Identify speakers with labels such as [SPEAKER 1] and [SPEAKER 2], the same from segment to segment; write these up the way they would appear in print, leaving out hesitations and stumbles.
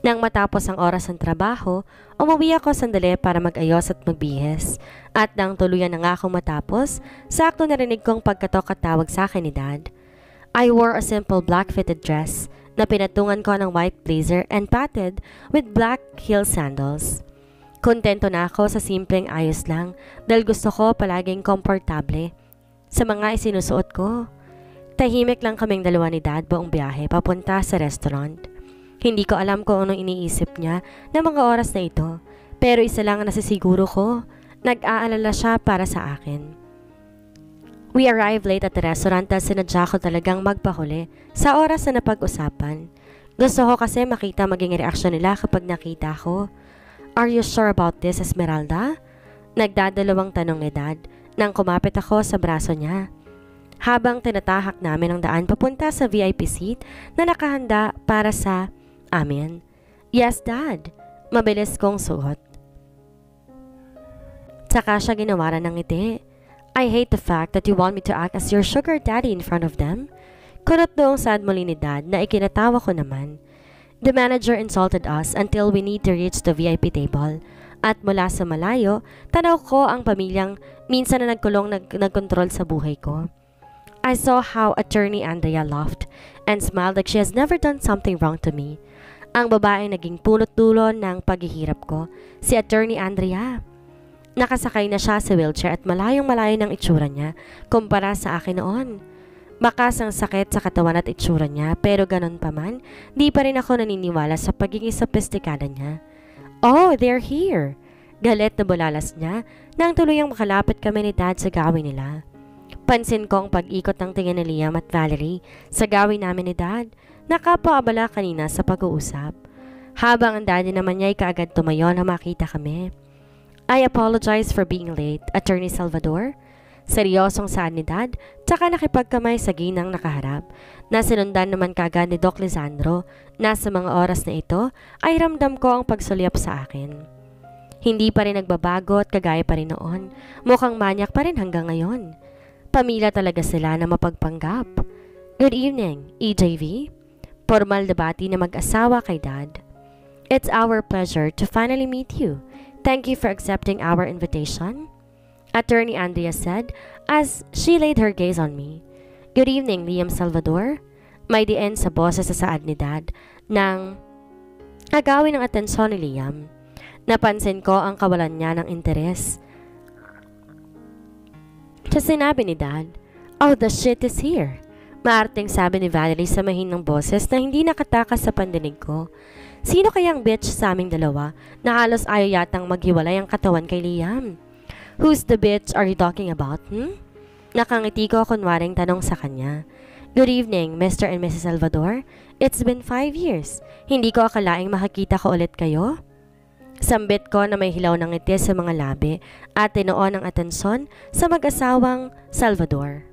[SPEAKER 1] Nang matapos ang oras ng trabaho, umuwi ako sandali para mag-ayos at magbihis. At nang tuluyan na nga akong matapos, sakto narinig kong pagkatok at tawag sa akin ni Dad. I wore a simple black fitted dress na pinatungan ko ng white blazer and padded with black heel sandals. Kontento na ako sa simpleng ayos lang dahil gusto ko palaging komportable sa mga isinusuot ko. Tahimik lang kaming dalawa ni Dad buong biyahe papunta sa restaurant. Hindi ko alam kung anong iniisip niya ng mga oras na ito, pero isa lang ang nasisiguro ko, nag-aalala siya para sa akin. We arrived late at the restaurant at sinadya ko talagang magpahuli sa oras na napag-usapan. Gusto ko kasi makita maging reaksyon nila kapag nakita ko. Are you sure about this, Esmeralda? Nagdadalawang tanong ni Dad nang kumapit ako sa braso niya. Habang tinatahak namin ang daan papunta sa VIP seat na nakahanda para sa amin. Yes, Dad. Mabilis kong sugot. Saka siya ginawaran ng ngiti. I hate the fact that you want me to act as your sugar daddy in front of them. Kunot noong sad muli ni Dad na ikinatawa ko naman. The manager insulted us until we need to reach the VIP table. At mula sa malayo, tanaw ko ang pamilyang minsan na nagkontrol sa buhay ko. I saw how Attorney Andrea laughed and smiled like she has never done something wrong to me. Ang babae naging punot dulo ng paghihirap ko, si Attorney Andrea. Nakasakay na siya sa wheelchair at malayong-malayo ng itsura niya kumpara sa akin noon. Bakas ang sakit sa katawan at itsura niya pero ganon pa man, di pa rin ako naniniwala sa pagiging sophisticada niya. Oh, they're here! Galit na bulalas niya nang tuluyang makalapit kami ni Dad sa gawin nila. Pansin ko ang pag-ikot ng tingin ni Liam at Valerie sa gawin namin ni Dad. Nakapaabala kanina sa pag-uusap. Habang ang daddy naman niya ay kaagad tumayo na makita kami. I apologize for being late, Attorney Salvador. Seryosong saan ni Dad, tsaka nakipagkamay sa ginang nakaharap. Nasinundan naman kaagad ni Doc Lisandro na sa mga oras na ito ay ramdam ko ang pagsulyap sa akin. Hindi pa rin nagbabago at kagaya pa rin noon. Mukhang manyak pa rin hanggang ngayon. Pamilya talaga sila na mapagpanggap. Good evening, EJV. Formal na bati na mag-asawa kay Dad. It's our pleasure to finally meet you. Thank you for accepting our invitation. Attorney Andrea said as she laid her gaze on me. Good evening, Liam Salvador. May diin sa boses sa saad ni Dad nang agawin ng atensyon ni Liam. Napansin ko ang kawalan niya ng interes. Sa sinabi ni Dad, oh, the shit is here. Maarting sabi ni Valerie sa mahinang boses na hindi nakatakas sa pandinig ko. Sino kayang bitch sa aming dalawa na halos ayaw yatang maghiwalay ang katawan kay Liam? Who's the bitch are you talking about, Nakangiti ko kunwaring tanong sa kanya. Good evening, Mr. and Mrs. Salvador. It's been 5 years. Hindi ko akalaing makakita ko ulit kayo. Sambit ko na may hilaw ng ngiti sa mga labi at tinoon ang atensyon sa mag-asawang Salvador.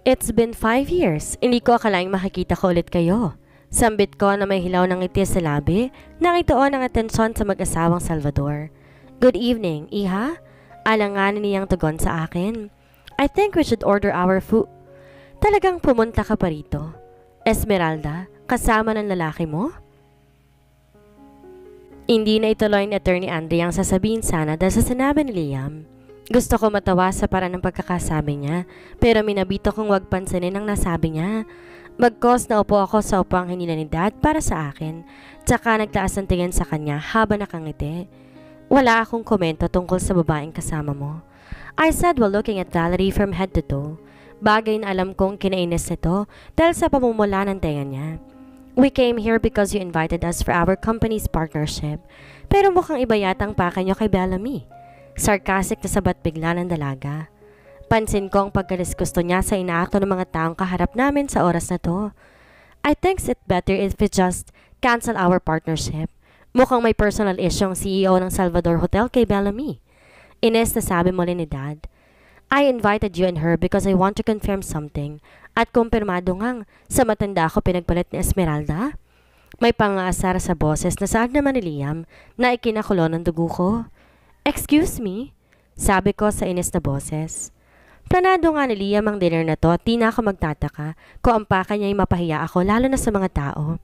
[SPEAKER 1] It's been 5 years. Hindi ko akalaing makakita ko ulit kayo. Sambit ko na may hilaw ng ngiti sa labi na itoon ang atensyon sa mag-asawang Salvador. Good evening, Iha. Alanganin niyang tugon sa akin. I think we should order our food. Talagang pumunta ka pa rito. Esmeralda, kasama ng lalaki mo? Hindi na ituloy ni Attorney Andrea ang sasabihin sana dahil sa sinabi ni Liam. Gusto ko matawa sa paraan ng pagkakasabi niya, pero minabito kong wag pansinin ang nasabi niya. Bagkos na upo ako sa upang hinila ni Dad para sa akin, tsaka nagtaas ng tingin sa kanya habang nakangiti. Wala akong komento tungkol sa babaeng kasama mo. I said while looking at Valerie from head to toe. Bagay na alam kong kinainis nito dahil sa pamumula ng tenga niya. We came here because you invited us for our company's partnership. Pero mukhang iba yata ang paka niyo kay Bellamy. Sarcastic na sabat bigla ng dalaga. Pansin ko ang pagkarisgusto niya sa inaakto ng mga taong kaharap namin sa oras na to. I think it's better if we just cancel our partnership. Mukhang may personal issue ang CEO ng Salvador Hotel kay Bellamy. Ines na sabi muli ni Dad. I invited you and her because I want to confirm something. At kumpirmado ngang sa matanda ako pinagpalit ni Esmeralda. May pangaasar sa boses na saan naman ni Liam na ikinakulo ng dugo ko. Excuse me? Sabi ko sa ines na boses. Planado nga ni Liam ang dinner na to at di na ako magtataka kung ang paka niya ay mapahiya ako lalo na sa mga tao.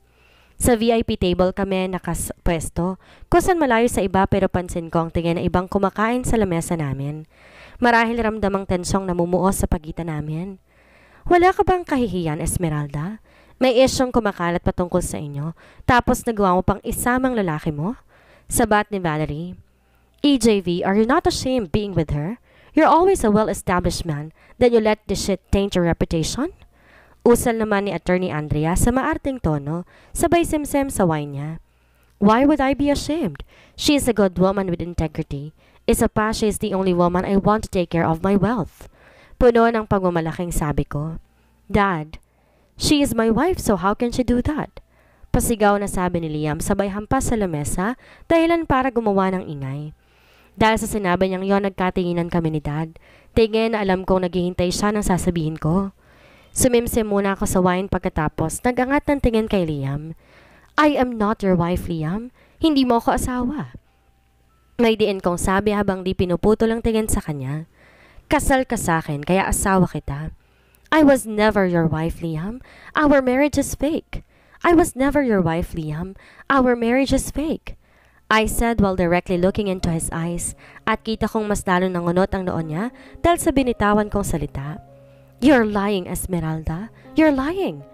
[SPEAKER 1] Sa VIP table kami nakapwesto, kusan malayo sa iba pero pansin ko ang tingin na ibang kumakain sa lamesa namin. Marahil ramdamang tensyong namumuo sa pagitan namin. Wala ka bang kahihiyan, Esmeralda? May isyong kumakalat patungkol sa inyo, tapos nagawa mo pang isamang lalaki mo? Sabat ni Valerie. EJV, are you not ashamed being with her? You're always a well-established man, then you let this shit taint your reputation? Usal naman ni Attorney Andrea sa maarting tono, sabay simsem sa wine niya. Why would I be ashamed? She is a good woman with integrity. Isa pa, she is the only woman I want to take care of my wealth. Puno ng pagmamalaking sabi ko. Dad, she is my wife, so how can she do that? Pasigaw na sabi ni Liam sabay hampas sa lamesa dahilan para gumawa ng ingay. Dahil sa sinabi niyang yon, nagkatinginan kami ni Dad. Tingin na alam kong naghihintay siya ng sasabihin ko. Sumimsim muna ako sa wine pagkatapos nagangat ng tingin kay Liam. I am not your wife, Liam. Hindi mo ako asawa. May diin kong sabi habang di pinuputol ang tingin sa kanya. Kasal ka sa akin kaya asawa kita. I was never your wife, Liam. Our marriage is fake. I was never your wife, Liam. Our marriage is fake. I said while directly looking into his eyes at kita kong mas lalo nangunot ang noon niya dahil sa binitawan kong salita. You're lying, Esmeralda. You're lying.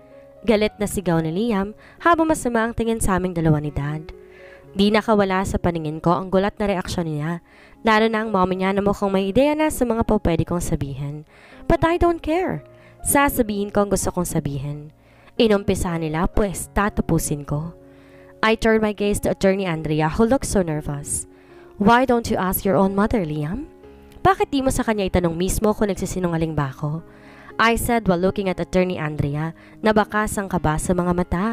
[SPEAKER 1] Galit na sigaw ni Liam habang masama ang tingin sa aming dalawa ni Dad. Di nakawala sa paningin ko ang gulat na reaksyon niya, lalo na ang mommy niya na mukhang may ideya na sa mga pwede kong sabihin. But I don't care. Sasabihin ko ang gusto kong sabihin. Inumpisa nila pues tatapusin ko. I turned my gaze to Attorney Andrea who looked so nervous. Why don't you ask your own mother, Liam? Bakit di mo sa kanya itanong mismo kung nagsisinungaling ba ako? I said while looking at Attorney Andrea na bakas ang kaba sa mga mata.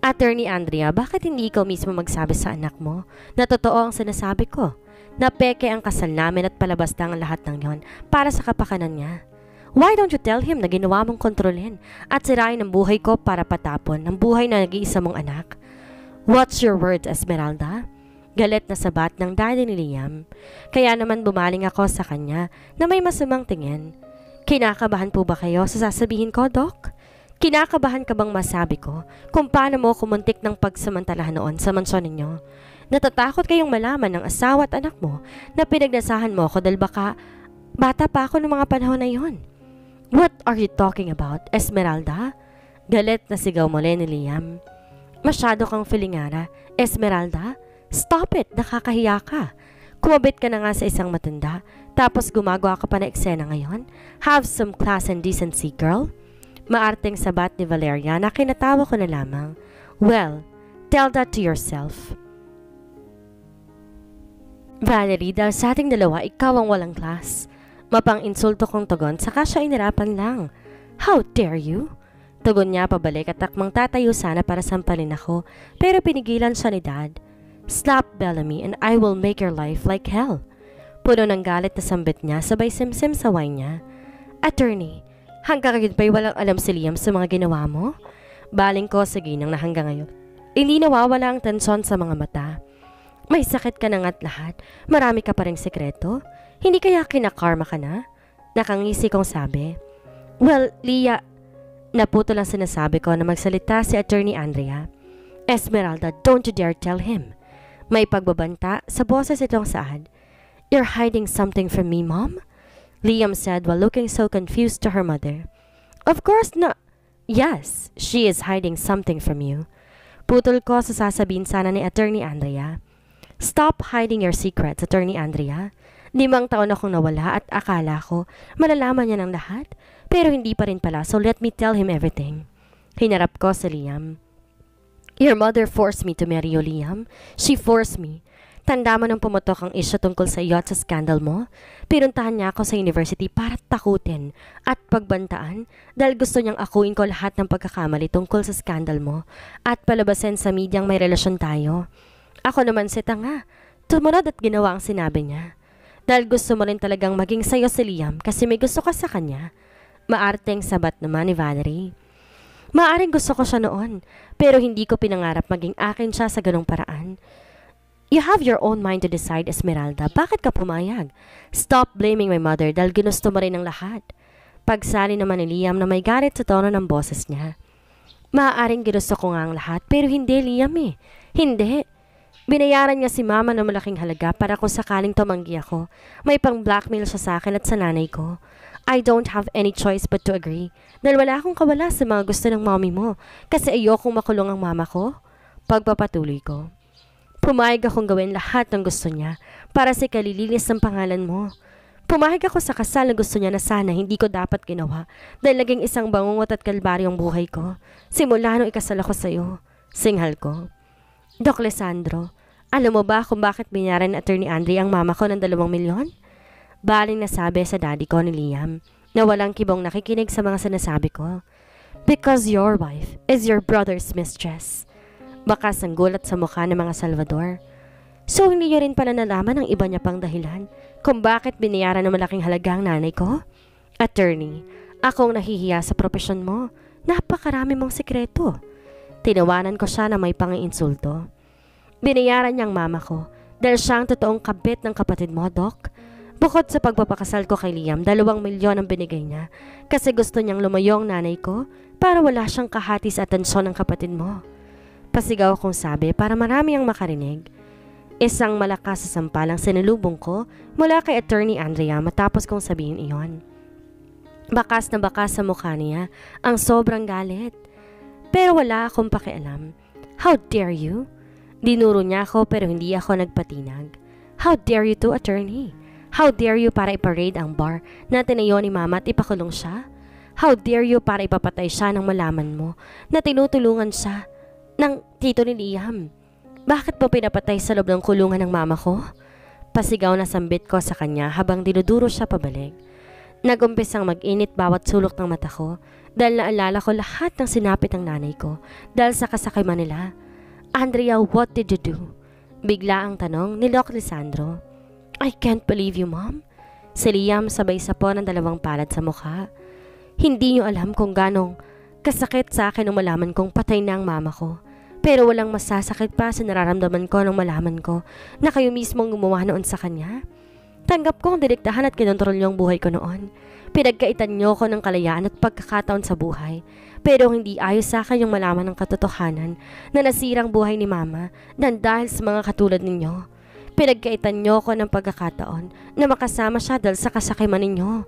[SPEAKER 1] Attorney Andrea, bakit hindi ikaw mismo magsabi sa anak mo na totoo ang sinasabi ko? Na peke ang kasal namin at palabas lang ang lahat ng yon para sa kapakanan niya. Why don't you tell him na ginawa mong kontrolin at sirain ang buhay ko para patapon ang buhay na nag-iisa mong anak? What's your words, Esmeralda? Galit na sabat ng daddy ni Liam. Kaya naman bumaling ako sa kanya na may masamang tingin. Kinakabahan po ba kayo sa sasabihin ko, Doc? Kinakabahan ka bang masabi ko kung paano mo kumuntik ng pagsamantalahan noon sa mansyon ninyo? Natatakot kayong malaman ng asawa at anak mo na pinagnasahan mo ako dahil baka bata pa ako ng mga panahon na yon. What are you talking about, Esmeralda? Galit na sigaw muli ni Liam. Masyado kang filingara, Esmeralda. Stop it, nakakahiya ka. Kumabit ka na nga sa isang matanda, tapos gumagawa ka pa na eksena ngayon? Have some class and decency, girl. Maarteng sabat ni Valeria na kinatawa ko na lamang. Well, tell that to yourself. Valerie, dahil sa ating dalawa, ikaw ang walang class. Mapang-insulto kong tugon, saka siya inirapan lang. How dare you? Tugon niya pabalik at takmang tatayo sana para sampalin ako, pero pinigilan siya ni Dad. Slap Bellamy and I will make your life like hell. Puno ng galit na sambit niya, sabay simsim sa wine niya. Attorney, hanggang ngayon ba'y walang alam si Liam sa mga ginawa mo? Baling ko sa ginang na hanggang ngayon. Hindi nawawala ang tensyon sa mga mata. May sakit ka na nga't lahat. Marami ka pa ring sekreto. Hindi kaya kinakarma ka na? Nakangisi kong sabi. Well, Lia, naputo lang sinasabi ko na magsalita si Attorney Andrea. Esmeralda, don't you dare tell him. May pagbabanta sa boses itong saad. You're hiding something from me, Mom? Liam said while looking so confused to her mother. Of course not. Yes, she is hiding something from you. Putol ko sa sasabihin sana ni Attorney Andrea. Stop hiding your secrets, Attorney Andrea. 5 taon akong nawala at akala ko malalaman niya ng lahat, pero hindi pa rin pala, so let me tell him everything. Hinarap ko si Liam. Your mother forced me to marry you, Liam. She forced me. Tanda mo nang pumutok ang isyu tungkol sa iyo at sa scandal mo. Pinuntahan niya ako sa university para takutin at pagbantaan dahil gusto niyang akuin ko lahat ng pagkakamali tungkol sa scandal mo at palabasin sa medyang may relasyon tayo. Ako naman si tanga. Tumunod at ginawa ang sinabi niya. Dahil gusto mo rin talagang maging sayo si Liam kasi may gusto ka sa kanya. Maarteng sabat naman ni Valerie. Maaring gusto ko siya noon, pero hindi ko pinangarap maging akin siya sa ganong paraan. You have your own mind to decide, Esmeralda. Bakit ka pumayag? Stop blaming my mother dahil ginusto mo rin ang lahat. Pagsali naman ni Liam na may galit sa tono ng boses niya. Maaaring ginusto ko nga ang lahat pero hindi, Liam eh. Hindi. Binayaran niya si mama ng malaking halaga para kung sakaling tumanggi ako, may pang-blackmail siya sa akin at sa nanay ko. I don't have any choice but to agree dahil wala akong kawala sa mga gusto ng mommy mo kasi ayokong makulong ang mama ko. Pagpapatuloy ko. Pumayag akong gawin lahat ng gusto niya para sa kalilinis ng pangalan mo. Pumayag ako sa kasal na gusto niya na sana hindi ko dapat ginawa dahil naging isang bangungot at kalbaryo ang buhay ko. Simula nung ikasal ako sa iyo. Singhal ko. Doc Lisandro, alam mo ba kung bakit binayaran ni Attorney Andre ang mama ko ng 2 milyon? Baling nasabi sa daddy ko ni Liam na walang kibong nakikinig sa mga sinasabi ko. Because your wife is your brother's mistress. Bakas ang gulat sa mukha ng mga Salvador. So hindi niyo rin pala nalaman ang iba niya pang dahilan kung bakit binayaran ng malaking halaga ang nanay ko? Attorney, akong nahihiya sa propesyon mo. Napakarami mong sekreto. Tinawanan ko siya na may pang-iinsulto. Binayaran niyang mama ko dahil siya ang totoong kabit ng kapatid mo, Doc. Bukod sa pagpapakasal ko kay Liam, 2 milyon ang binigay niya kasi gusto niyang lumayo ang nanay ko para wala siyang kahati sa atensyon ng kapatid mo. Pasigaw kong sabi para marami ang makarinig. Isang malakas sa sampalang sinulubong ko mula kay Attorney Andrea matapos kong sabihin iyon. Bakas na bakas sa mukha niya ang sobrang galit. Pero wala akong pakialam. How dare you? Dinuro niya ako pero hindi ako nagpatinag. How dare you to, Attorney? How dare you para iparade ang bar na tinayo ni mama at ipakulong siya? How dare you para ipapatay siya nang malaman mo na tinutulungan siya ng tito ni Liam? Bakit mo pinapatay sa loob ng kulungan ng mama ko? Pasigaw na sambit ko sa kanya habang dinuduro siya pabalik. Nagumpisang mag-init bawat sulok ng mata ko dahil naalala ko lahat ng sinapit ng nanay ko dahil sa kasakiman nila. Andrea, what did you do? Bigla ang tanong ni Doc Lisandro. I can't believe you, Mom. Si Liam sabay sapo ng 2 palad sa mukha. Hindi niyo alam kung ganong kasakit sa akin nung malaman kong patay na ang mama ko. Pero walang masasakit pa sa nararamdaman ko nung malaman ko na kayo mismong gumawa noon sa kanya. Tanggap ko ang didiktahan at kinontrol niyo ang buhay ko noon. Pinagkaitan niyo ko ng kalayaan at pagkakataon sa buhay. Pero hindi ayos sa akin yung malaman ng katotohanan na nasirang buhay ni mama nang dahil sa mga katulad ninyo. Pinagkaitan niyo ko ng pagkakataon na makasama siya dahil sa kasakiman ninyo.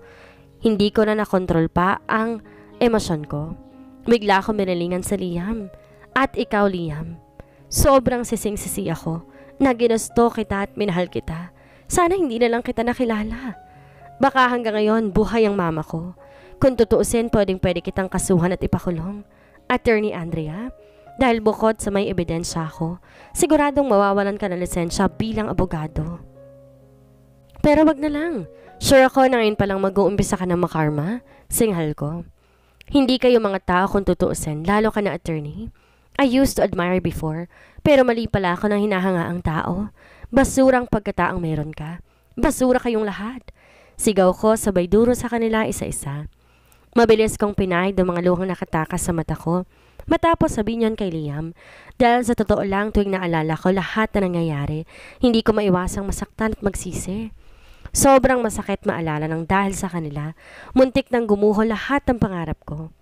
[SPEAKER 1] Hindi ko na nakontrol pa ang emosyon ko. Bigla ako minalingan sa Liam. At ikaw, Liam, sobrang sising-sisi ako na ginusto kita at minahal kita. Sana hindi na lang kita nakilala. Baka hanggang ngayon buhay ang mama ko. Kung tutuusin, pwede kitang kasuhan at ipakulong. Attorney Andrea, dahil bukod sa may ebidensya ako, siguradong mawawalan ka ng lisensya bilang abogado. Pero wag na lang. Sure ako na ngayon palang mag-uumpisa ka ng makarma. Singhal ko. Hindi kayo mga tao kung tutuusin, lalo ka na attorney. I used to admire before, pero mali pala ako ng hinahangaang tao. Basurang pagkataong meron ka. Basura kayong lahat. Sigaw ko sabay duro sa kanila isa-isa. Mabilis kong pinahid ang mga luhang nakatakas sa mata ko. Matapos sabihin yon kay Liam, dahil sa totoo lang tuwing naalala ko lahat na nangyayari, hindi ko maiwasang masaktan at magsisi. Sobrang masakit maalala ng dahil sa kanila, muntik nang gumuho lahat ng pangarap ko.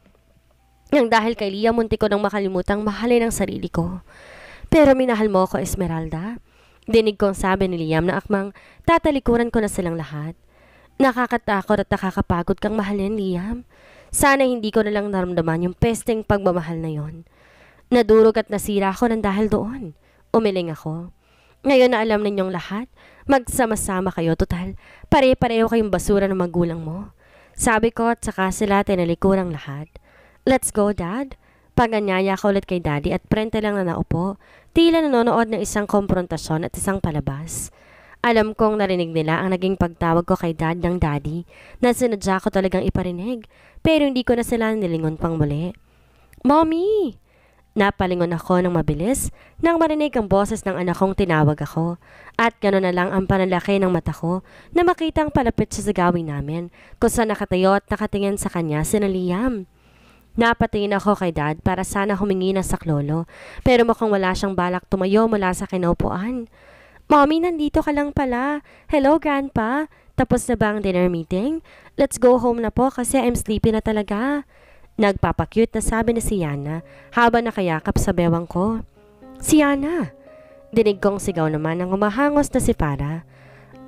[SPEAKER 1] Nang dahil kay Liam, muntik ko nang makalimutang mahalin ang sarili ko. Pero minahal mo ako, Esmeralda. Dinig kong sabi ni Liam na akmang tatalikuran ko na silang lahat. Nakakatakot at nakakapagod kang mahalin, Liam. Sana hindi ko na lang naramdaman yung pesteng pagmamahal na yon. Nadurog at nasira ako ng dahil doon. Umiling ako. Ngayon na alam ninyong lahat, magsama-sama kayo total. Pare-pareho kayong basura ng magulang mo. Sabi ko at saka sila tinalikurang lahat. Let's go, Dad. Paganyaya ko ulit kay Daddy at prente lang na naupo, tila nanonood ng isang komprontasyon at isang palabas. Alam kong narinig nila ang naging pagtawag ko kay Dad ng Daddy na sinadya ko talagang iparinig, pero hindi ko na sila nilingon pang muli. Mommy! Napalingon ako ng mabilis nang marinig ang boses ng anak kong tinawag ako at gano'n na lang ang panalaki ng mata ko na makitang palapit siya sa gawin namin kung saan nakatayo at nakatingin sa kanya si Liam. Napatingin ako kay Dad para sana humingi ng saklolo pero mukhang wala siyang balak tumayo mula sa kinaupuan. Mommy, nandito ka lang pala. Hello, Grandpa. Tapos na ba ang dinner meeting? Let's go home na po kasi I'm sleepy na talaga. Nagpapakyut na sabi ni Siana habang nakayakap sa bewang ko. Siana! Dinig kong sigaw naman ng humahangos na si Farah.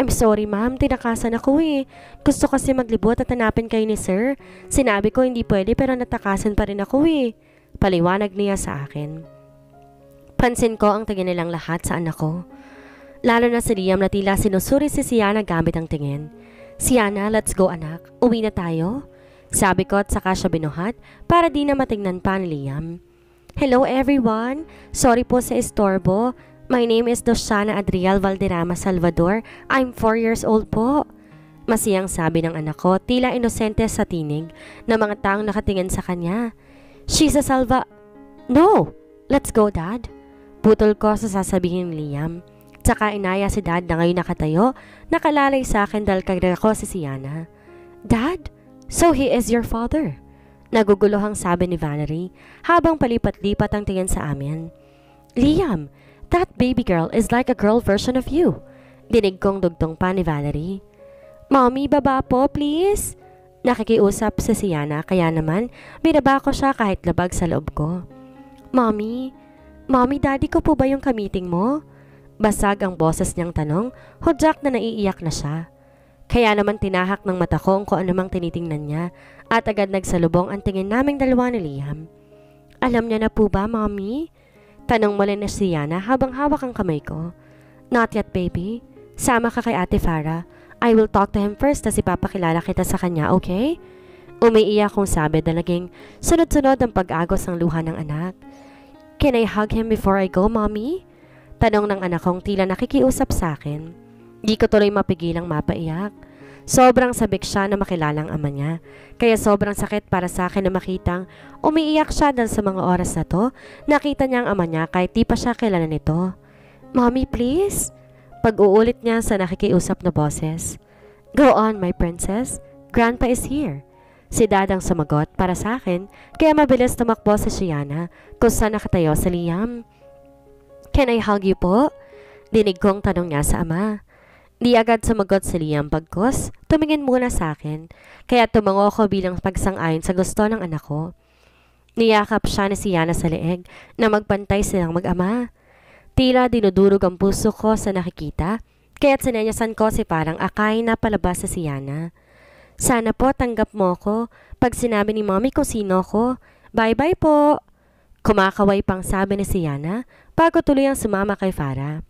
[SPEAKER 1] I'm sorry ma'am, tinakasan ako eh. Gusto kasi maglibot at hanapin kayo ni sir. Sinabi ko hindi pwede pero natakasan pa rin ako eh. Paliwanag niya sa akin. Pansin ko ang tingin nilang lahat sa anak ko. Lalo na si Liam na tila sinusuri si Siana gamit ang tingin. Siana, let's go anak. Uwi na tayo? Sabi ko at saka siya binuhat para di na matingnan pa ni Liam. Hello everyone. Sorry po sa istorbo. My name is Dosana Adriel Valderrama Salvador. I'm 4 years old po. Masiyang sabi ng anak ko, tila inosente sa tinig na mga taong nakatingin sa kanya. She's a No! Let's go, Dad. Putol ko sa sasabihin ni Liam. Tsaka inaya si Dad na ngayon nakatayo, nakalalay sa akin dahil kagda ko si Siana. Dad? So he is your father? Naguguluhang sabi ni Valerie habang palipat-lipat ang tingin sa amin. Liam, that baby girl is like a girl version of you. Dinig kong dugtong pa ni Valerie. Mommy, baba po, please. Nakikiusap si Siana kaya naman binaba ko siya kahit labag sa loob ko. Mommy, daddy ko po ba yung kamiting mo? Basag ang boses niyang tanong, hudyak na naiiyak na siya. Kaya naman tinahak ng mata ko kung anumang tinitingnan niya at agad nagsalubong ang tingin naming dalawa ni Liam. Alam niya na po ba, Mommy? Tanong muli ni Siana habang hawak ang kamay ko. Not yet, baby. Sama ka kay Ate Farah. I will talk to him first as ipapakilala kita sa kanya, okay? Umiiyak kong sabi dahil naging sunod-sunod ang pag-agos ng luha ng anak. Can I hug him before I go, Mommy? Tanong ng anak kong tila nakikiusap sa akin. Di ko tuloy mapigilang mapaiyak. Sobrang sabik siya na makilalang ama niya. Kaya sobrang sakit para sa akin na makitang umiiyak siya dahil sa mga oras na to, nakita niya ang ama niya kahit di pa siya kilala nito. Mommy, please? Pag-uulit niya sa nakikiusap na boses. Go on, my princess. Grandpa is here. Si Dad ang sumagot para sa akin, kaya mabilis tumakbo si Siana kung saan nakatayo si Liam. Can I hug you po? Dinig kong tanong niya sa ama. Di agad sumagot si Liam pagkos, tumingin muna sa akin, kaya tumango ko bilang pagsang-ayon sa gusto ng anak ko. Niyakap siya ni Siana sa leeg na magpantay silang mag-ama. Tila dinudurog ang puso ko sa nakikita, kaya't sinenyasan ko si parang akayin na palabas sa Siana. Sana po tanggap mo ko pag sinabi ni Mommy kung sino ko. Bye-bye po! Kumakaway pang sabi ni Siana bago tuloy ang sumama kay Farah.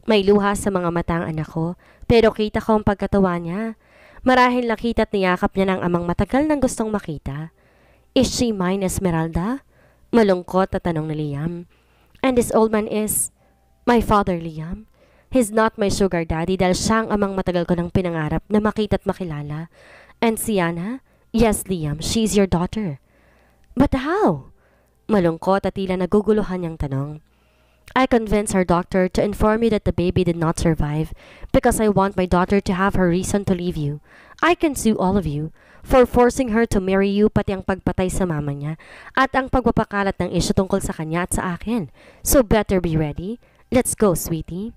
[SPEAKER 1] May luha sa mga mata ang anak ko, pero kita ko ang pagkatawa niya. Marahil nakita't niyakap niya ng amang matagal nang gustong makita. Is she mine, Esmeralda? Malungkot na tanong ni Liam. And this old man is my father, Liam. He's not my sugar daddy dahil siya ang amang matagal ko nang pinangarap na makita't makilala. And Siana? Yes, Liam, she's your daughter. But how? Malungkot at tila naguguluhan niyang tanong. I convinced our doctor to inform you that the baby did not survive because I want my daughter to have her reason to leave you. I can sue all of you for forcing her to marry you pati ang pagpatay sa mama niya at ang pagpapakalat ng isyu tungkol sa kanya at sa akin. So better be ready. Let's go, sweetie.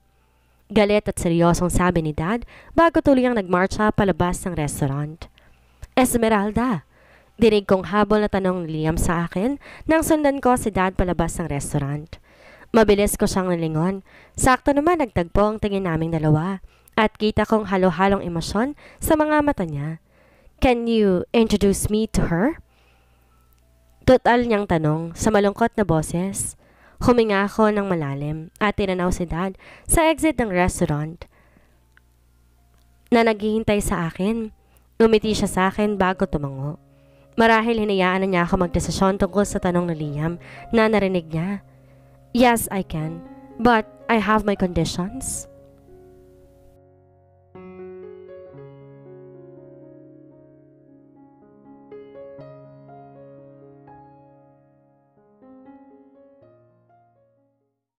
[SPEAKER 1] Galit at seryosong sabi ni Dad bago tuloy ang nagmarcha palabas ng restaurant. Esmeralda, dinig kong habol na tanong ni Liam sa akin nang sundan ko si Dad palabas ng restaurant. Mabilis ko siyang nalingon. Sakto naman nagtagpo ang tingin naming dalawa at kita kong halo-halong emosyon sa mga mata niya. Can you introduce me to her? Total niyang tanong sa malungkot na boses. Huminga ako ng malalim at tinanaw si Dad sa exit ng restaurant na naghihintay sa akin. Umiti siya sa akin bago tumango. Marahil hinayaan na niya ako magdesisyon tungkol sa tanong ni Liam na narinig niya. Yes, I can, but I have my conditions.